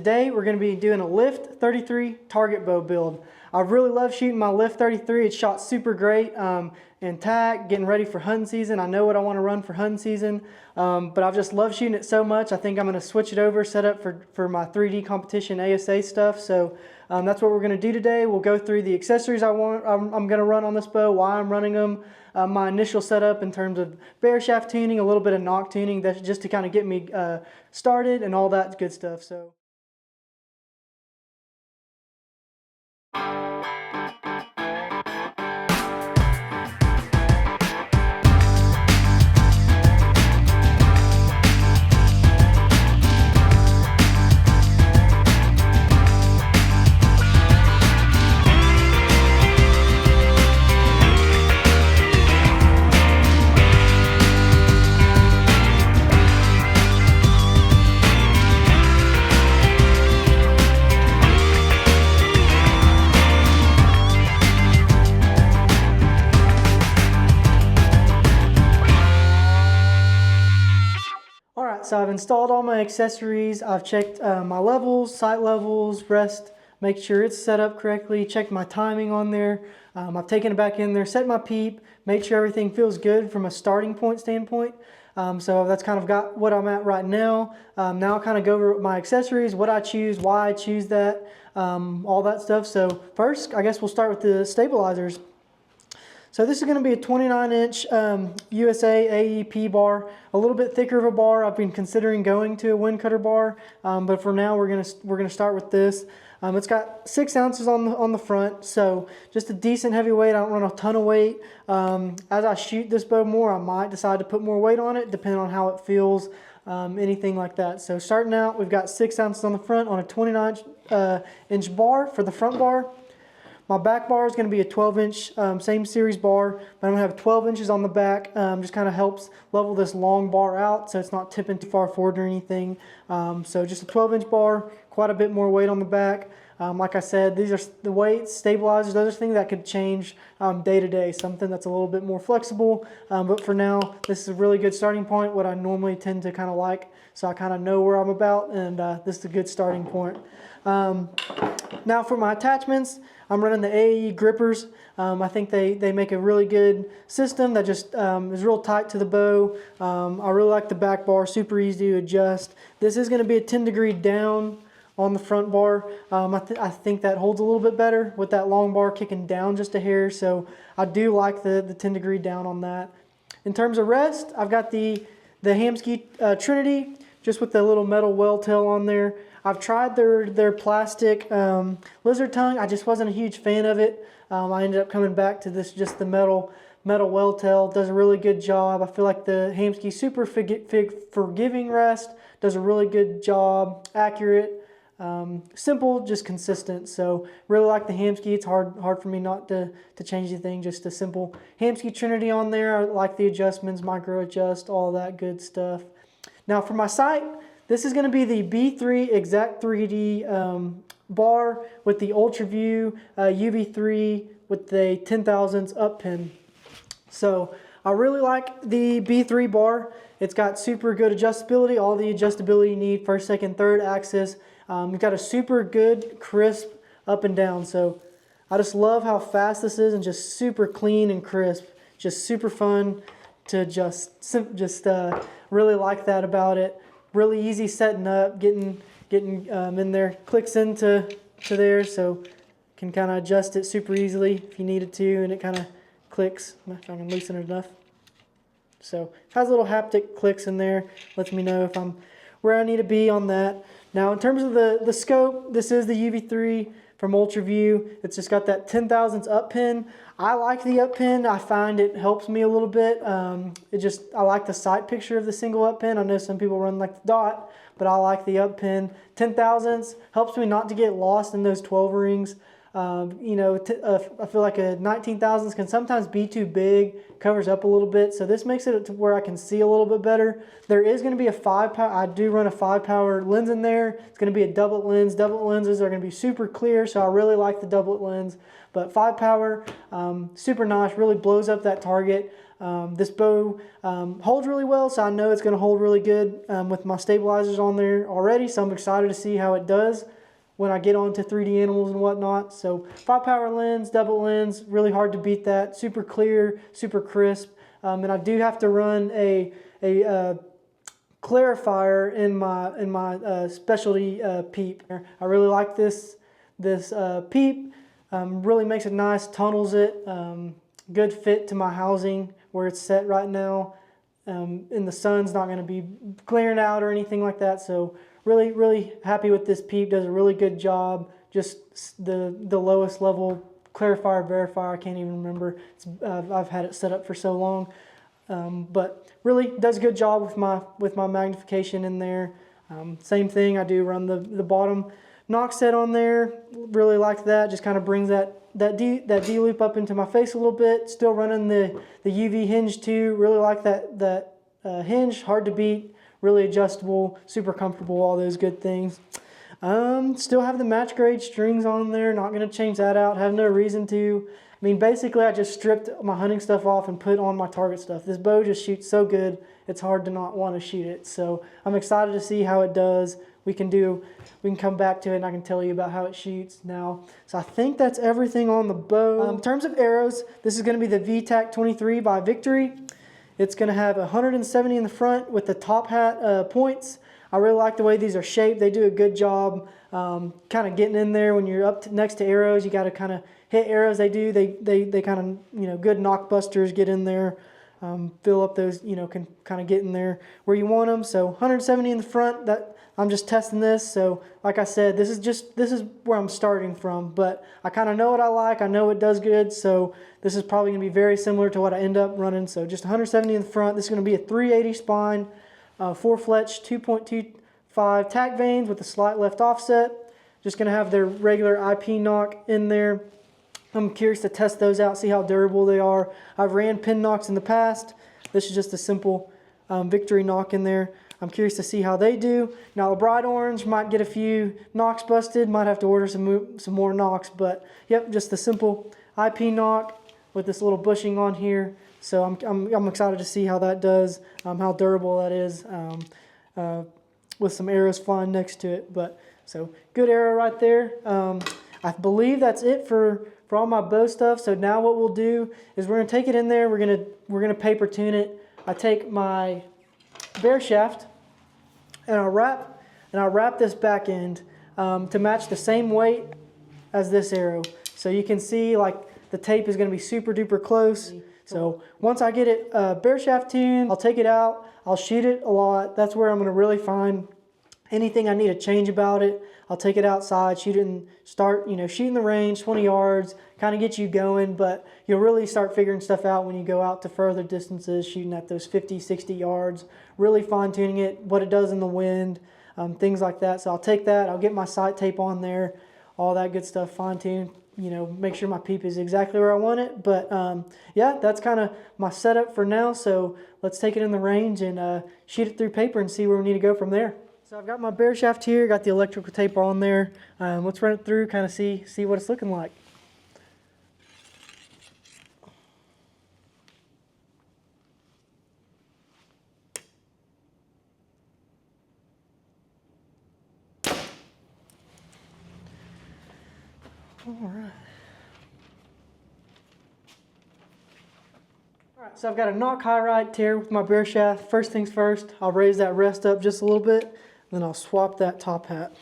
Today we're going to be doing a Lift 33 target bow build. I really love shooting my Lift 33. It's shot super great in TAC, getting ready for hunting season. I know what I want to run for hunting season, but I've just loved shooting it so much. I think I'm going to switch it over, set up for my 3D competition ASA stuff. So that's what we're going to do today. We'll go through the accessories I'm going to run on this bow, why I'm running them, my initial setup in terms of bear shaft tuning, a little bit of knock tuning, that's just to kind of get me started and all that good stuff. So. Alright, so I've installed all my accessories. I've checked my levels, sight levels, rest, make sure it's set up correctly, checked my timing on there. I've taken it back in there, set my peep, made sure everything feels good from a starting point standpoint. So that's kind of got what I'm at right now. Now I'll kind of go over my accessories, what I choose, why I choose that, all that stuff. So first, I guess we'll start with the stabilizers. So this is going to be a 29-inch USA AEP bar, a little bit thicker of a bar. I've been considering going to a wind cutter bar, but for now we're gonna start with this. It's got 6 ounces on the front, so just a decent heavy weight. I don't run a ton of weight. As I shoot this bow more, I might decide to put more weight on it, depending on how it feels, anything like that. So starting out, we've got 6 ounces on the front on a 29-inch bar for the front bar. My back bar is going to be a 12-inch, same series bar, but I'm going to have 12 inches on the back. Just kind of helps level this long bar out so it's not tipping too far forward or anything. So just a 12-inch bar, quite a bit more weight on the back. Like I said, these are the weights, stabilizers, those are things that could change day to day, something that's a little bit more flexible. But for now, this is a really good starting point, what I normally tend to kind of like, so I kind of know where I'm about, and this is a good starting point. Now for my attachments, I'm running the AE grippers. I think they make a really good system that just is real tight to the bow. I really like the back bar, super easy to adjust. This is going to be a 10-degree down on the front bar. I think that holds a little bit better with that long bar kicking down just a hair, so I do like the 10-degree down on that. In terms of rest, I've got the Hamskea Trinity, just with the little metal well tail on there. I've tried their plastic lizard tongue. I just wasn't a huge fan of it. I ended up coming back to this, just the metal well tail. Does a really good job. I feel like the Hamskea Super Forgiving Rest does a really good job. Accurate, simple, just consistent. So really like the Hamskea. It's hard for me not to change anything. Just a simple Hamskea Trinity on there. I like the adjustments, micro adjust, all that good stuff. Now for my sight, this is going to be the B3 Exact 3D bar with the Ultra View UV3 with the 10 thousandths up pin. So I really like the B3 bar. It's got super good adjustability, all the adjustability you need, first, second, third axis. You've got a super good crisp up and down. So I just love how fast this is and just super clean and crisp. Just super fun to adjust. Really like that about it. Really easy setting up, getting in there, clicks into there, so can kind of adjust it super easily if you needed to, and it kind of clicks if I can loosen it enough. So it has little haptic clicks in there, lets me know if I'm where I need to be on that. Now in terms of the scope, this is the UV3 from Ultra View. It's just got that 10 thousandths up pin. I like the up pin. I find it helps me a little bit. I like the sight picture of the single up pin. I know some people run like the dot, but I like the up pin. 10 thousandths helps me not to get lost in those 12 rings. You know, I feel like a 19 thousandths can sometimes be too big, covers up a little bit, so this makes it to where I can see a little bit better. There is going to be a 5 power, I do run a 5 power lens in there. It's going to be a doublet lens. Doublet lenses are going to be super clear, so I really like the doublet lens. But 5 power, super nice, really blows up that target. This bow holds really well, so I know it's going to hold really good with my stabilizers on there already, so I'm excited to see how it does when I get onto 3D animals and whatnot. So 5-power lens, double lens, really hard to beat that. Super clear, super crisp, and I do have to run a clarifier in my specialty peep. I really like this peep. Really makes it nice, tunnels it. Good fit to my housing where it's set right now. And the sun's not going to be glaring out or anything like that. So really happy with this peep. Does a really good job. Just the lowest level clarifier, verifier. I can't even remember. I've had it set up for so long. But really does a good job with my magnification in there. Same thing, I do run the bottom knock set on there. Really like that. Just kind of brings that D loop up into my face a little bit. Still running the UV hinge too. Really like that hinge. Hard to beat. Really adjustable. Super comfortable. All those good things. Still have the match grade strings on there. Not going to change that out. Have no reason to. I mean, basically, I just stripped my hunting stuff off and put on my target stuff. This bow just shoots so good, it's hard to not want to shoot it. So I'm excited to see how it does. We can come back to it and I can tell you about how it shoots now. So I think that's everything on the bow. In terms of arrows, this is going to be the VTAC 23 by Victory. It's going to have 170 in the front with the top hat points. I really like the way these are shaped. They do a good job kind of getting in there when you're up next to arrows. You got to kind of hit arrows. They kind of, good knockbusters get in there, fill up those, can kind of get in there where you want them. So 170 in the front. That I'm just testing this. So like I said, this is where I'm starting from. But I kind of know what I like. I know it does good. So this is probably going to be very similar to what I end up running. So just 170 in the front. This is going to be a 380 spine. 4-fletch 2.25 tack vanes with a slight left offset. Just going to have their regular IP knock in there. I'm curious to test those out, see how durable they are. I've ran pin knocks in the past. This is just a simple Victory knock in there. I'm curious to see how they do. Now the bright orange might get a few knocks busted. Might have to order some more knocks. But yep, just the simple IP knock with this little bushing on here. So I'm excited to see how that does, how durable that is, with some arrows flying next to it. But so good arrow right there. I believe that's it for all my bow stuff. So now what we'll do is we're gonna take it in there. We're gonna paper tune it. I take my bear shaft and I wrap this back end to match the same weight as this arrow. So you can see like the tape is gonna be super duper close. So once I get it bear shaft tuned, I'll take it out, I'll shoot it a lot. That's where I'm gonna really find anything I need to change about it. I'll take it outside, shoot it and start, shooting the range, 20 yards, kind of get you going, but you'll really start figuring stuff out when you go out to further distances, shooting at those 50, 60 yards, really fine tuning it, what it does in the wind, things like that. So I'll take that, I'll get my sight tape on there, all that good stuff, fine tune, make sure my peep is exactly where I want it. But yeah, that's kind of my setup for now. So let's take it in the range and shoot it through paper and see where we need to go from there. So I've got my bear shaft here, got the electrical tape on there. Let's run it through, kind of see what it's looking like. All right. Alright, so I've got a knock high right here with my bear shaft. First things first, I'll raise that rest up just a little bit, then I'll swap that top hat.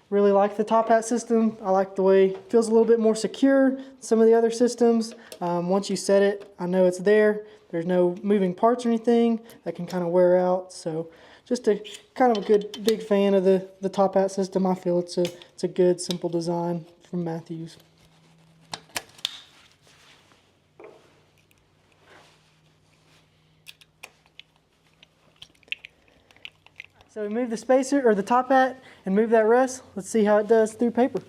Really like the top hat system. I like the way it feels a little bit more secure than some of the other systems. Once you set it, I know it's there. There's no moving parts or anything that can kind of wear out. So just a kind of a good big fan of the top hat system. I feel it's a good simple design from Matthews. So we move the spacer or the top hat and move that rest. Let's see how it does through paper.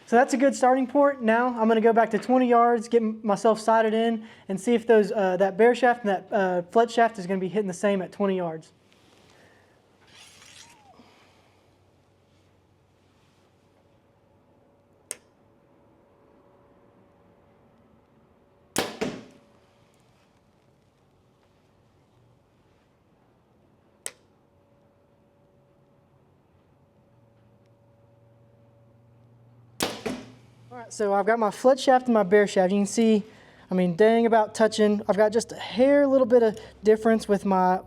So that's a good starting point. Now I'm going to go back to 20 yards, get myself sighted in, and see if those that bear shaft and that flood shaft is going to be hitting the same at 20 yards. All right, so I've got my flood shaft and my bear shaft. You can see, I mean, dang about touching. I've got just a hair, little bit of difference with my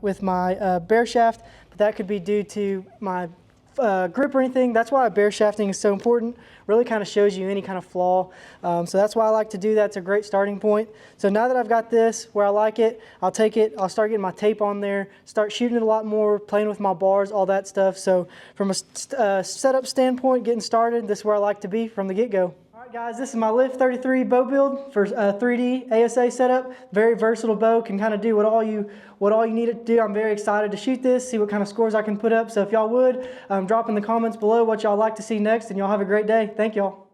bear shaft, but that could be due to my grip or anything. That's why bear shafting is so important. Really kind of shows you any kind of flaw. So that's why I like to do that. It's a great starting point. So now that I've got this where I like it, I'll take it, I'll start getting my tape on there, start shooting it a lot more, playing with my bars, all that stuff. So from a setup standpoint, getting started, this is where I like to be from the get-go. Guys, this is my Lift 33 bow build for 3D ASA setup. Very versatile bow, can kind of do what all you need it to do. I'm very excited to shoot this, see what kind of scores I can put up. So if y'all would, drop in the comments below what y'all like to see next, and y'all have a great day. Thank y'all.